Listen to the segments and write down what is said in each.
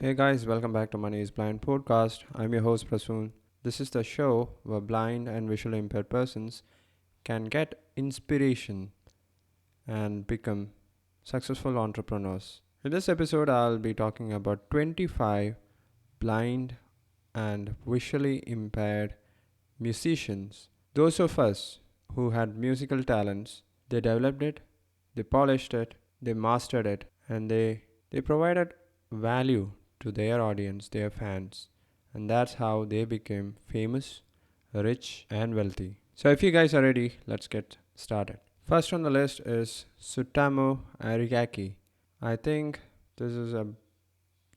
Hey guys, welcome back to Money is Blind podcast. I'm your host Prasoon. This is the show where blind and visually impaired persons can get inspiration and become successful entrepreneurs. In this episode, I'll be talking about 25 blind and visually impaired musicians. Those of us who had musical talents, they developed it, they polished it, they mastered it, and they provided value to their audience, their fans, and that's how they became famous, rich, and wealthy. So, if you guys are ready, let's get started. First on the list is Sutamo Arigaki. I think this is a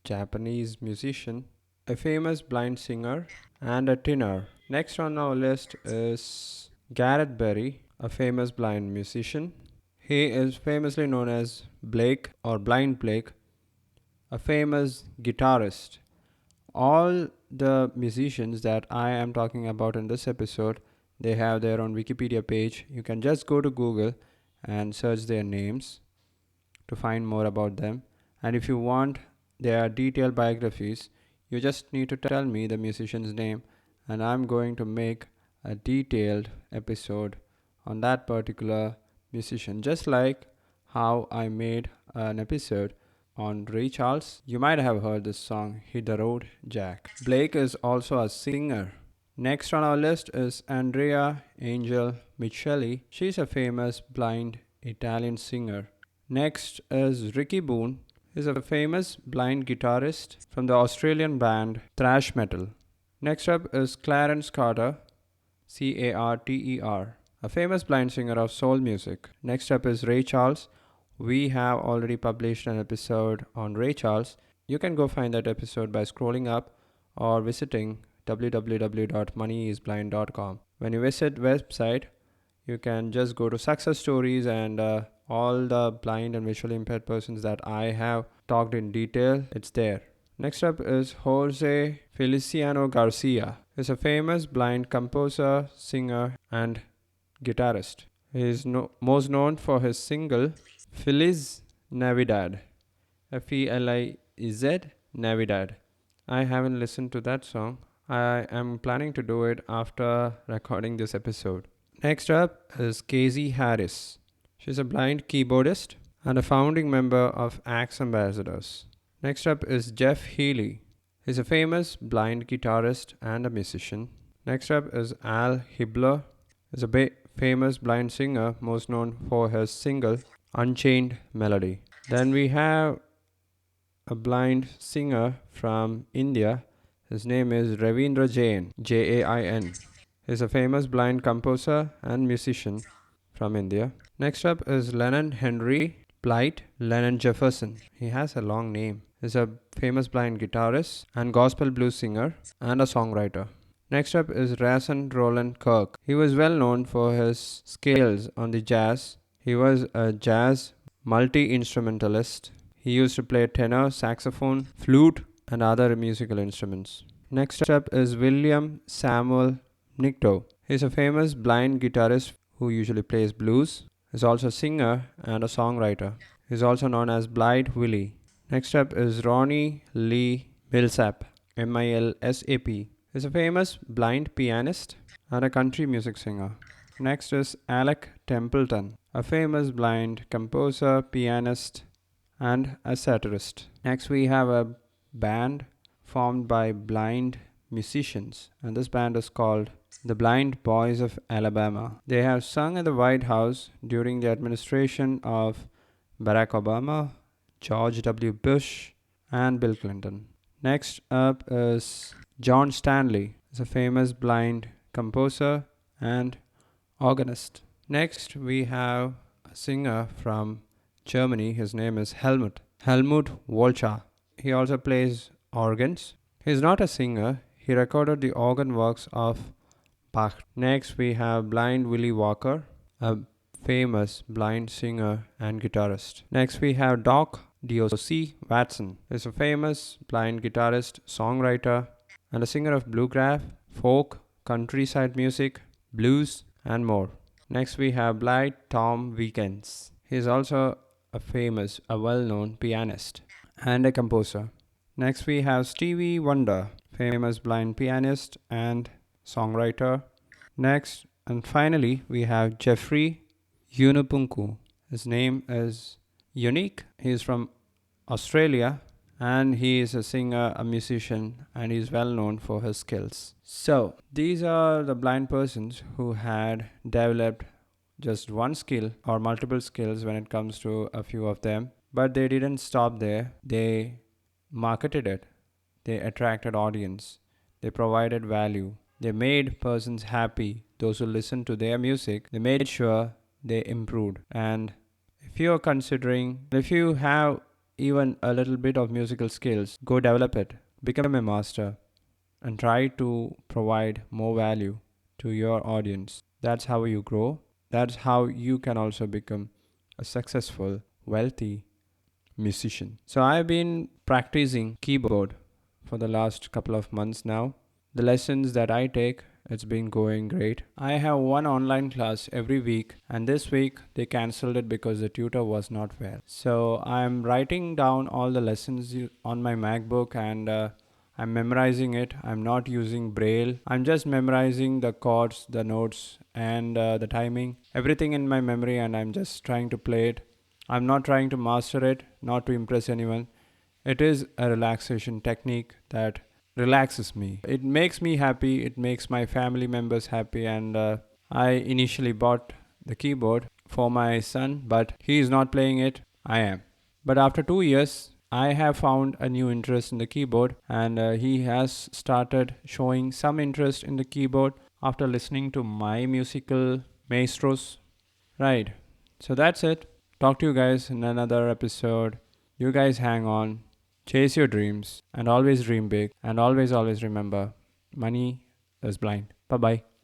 Japanese musician, a famous blind singer, and a tenor. Next on our list is Garrett Berry, a famous blind musician. He is famously known as Blake or Blind Blake, a famous guitarist. All the musicians that I am talking about in this episode, they have their own Wikipedia page. You can just go to Google and search their names to find more about them. And if you want their detailed biographies, you just need to tell me the musician's name, and I'm going to make a detailed episode on that particular musician, just like how I made an episode on Ray Charles. You might have heard this song, Hit the Road Jack. Blake is also a singer. Next on our list is Andrea Angel Michelli. She's a famous blind Italian singer. Next is Ricky Boone. He's a famous blind guitarist from the Australian band Thrash Metal. Next up is Clarence Carter, Carter, a famous blind singer of soul music. Next up is Ray Charles. We have already published an episode on Ray Charles. You can go find that episode by scrolling up or visiting www.moneyisblind.com. When you visit website, you can just go to success stories and all the blind and visually impaired persons that I have talked in detail, it's there. Next up is Jose Feliciano Garcia. He's a famous blind composer, singer, and guitarist. He is most known for his single Feliz Navidad. Feliz Navidad. I haven't listened to that song. I am planning to do it after recording this episode. Next up is Casey Harris. She's a blind keyboardist and a founding member of Axe Ambassadors. Next up is Jeff Healey. He's a famous blind guitarist and a musician. Next up is Al Hibbler. He's a famous blind singer, most known for his single Unchained Melody. Then we have a blind singer from India. His name is Ravindra Jain, Jain. He's a famous blind composer and musician from India. Next up is Lennon Henry Blight Lennon Jefferson. He has a long name. He's a famous blind guitarist and gospel blues singer and a songwriter. Next up is Rason Roland Kirk. He was well known for his skills on the jazz. He was a jazz multi-instrumentalist. He used to play tenor, saxophone, flute, and other musical instruments. Next up is William Samuel Nicto. He's a famous blind guitarist who usually plays blues. He's also a singer and a songwriter. He's also known as Blind Willie. Next up is Ronnie Lee Millsap, Milsap. He's a famous blind pianist and a country music singer. Next is Alec Templeton, a famous blind composer, pianist, and a satirist. Next we have a band formed by blind musicians, and this band is called the Blind Boys of Alabama. They have sung in the White House during the administration of Barack Obama, George W. Bush, and Bill Clinton. Next up is John Stanley. He's a famous blind composer and organist. Next we have a singer from Germany. His name is Helmut Wolcha. He also plays organs. He's not a singer. He recorded the organ works of Bach. Next we have Blind Willie Walker, a famous blind singer and guitarist. Next we have Doc D.O.C. Watson. He's a famous blind guitarist, songwriter, and a singer of bluegrass, folk, countryside music, blues, and more. Next we have Blind Tom Weekends. He is also a well-known pianist and a composer. Next, we have Stevie Wonder, famous blind pianist and songwriter. Next, and finally, we have Jeffrey Yunupunku. His name is unique. He is from Australia and he is a singer, a musician, and he is well known for his skills. So, these are the blind persons who had developed just one skill or multiple skills when it comes to a few of them, but they didn't stop there. They marketed it, they attracted audience, they provided value, they made persons happy. Those who listened to their music, they made sure they improved. And if you have even a little bit of musical skills, go develop it, become a master, and try to provide more value to your audience. That's how you grow. That's how you can also become a successful, wealthy musician. So I've been practicing keyboard for the last couple of months now. The lessons that I take, it's been going great. I have one online class every week, and this week they cancelled it because the tutor was not well. So I'm writing down all the lessons on my MacBook, and I'm memorizing it. I'm not using braille. I'm just memorizing the chords, the notes, and the timing, everything in my memory, and I'm just trying to play it. I'm not trying to master it, not to impress anyone. It is a relaxation technique that relaxes me. It makes me happy, it makes my family members happy, and I initially bought the keyboard for my son, but he is not playing it. I am. But after 2 years, I have found a new interest in the keyboard, and he has started showing some interest in the keyboard after listening to my musical maestros. Right. So that's it. Talk to you guys in another episode. You guys hang on, chase your dreams, and always dream big. And always, always remember money is blind. Bye bye.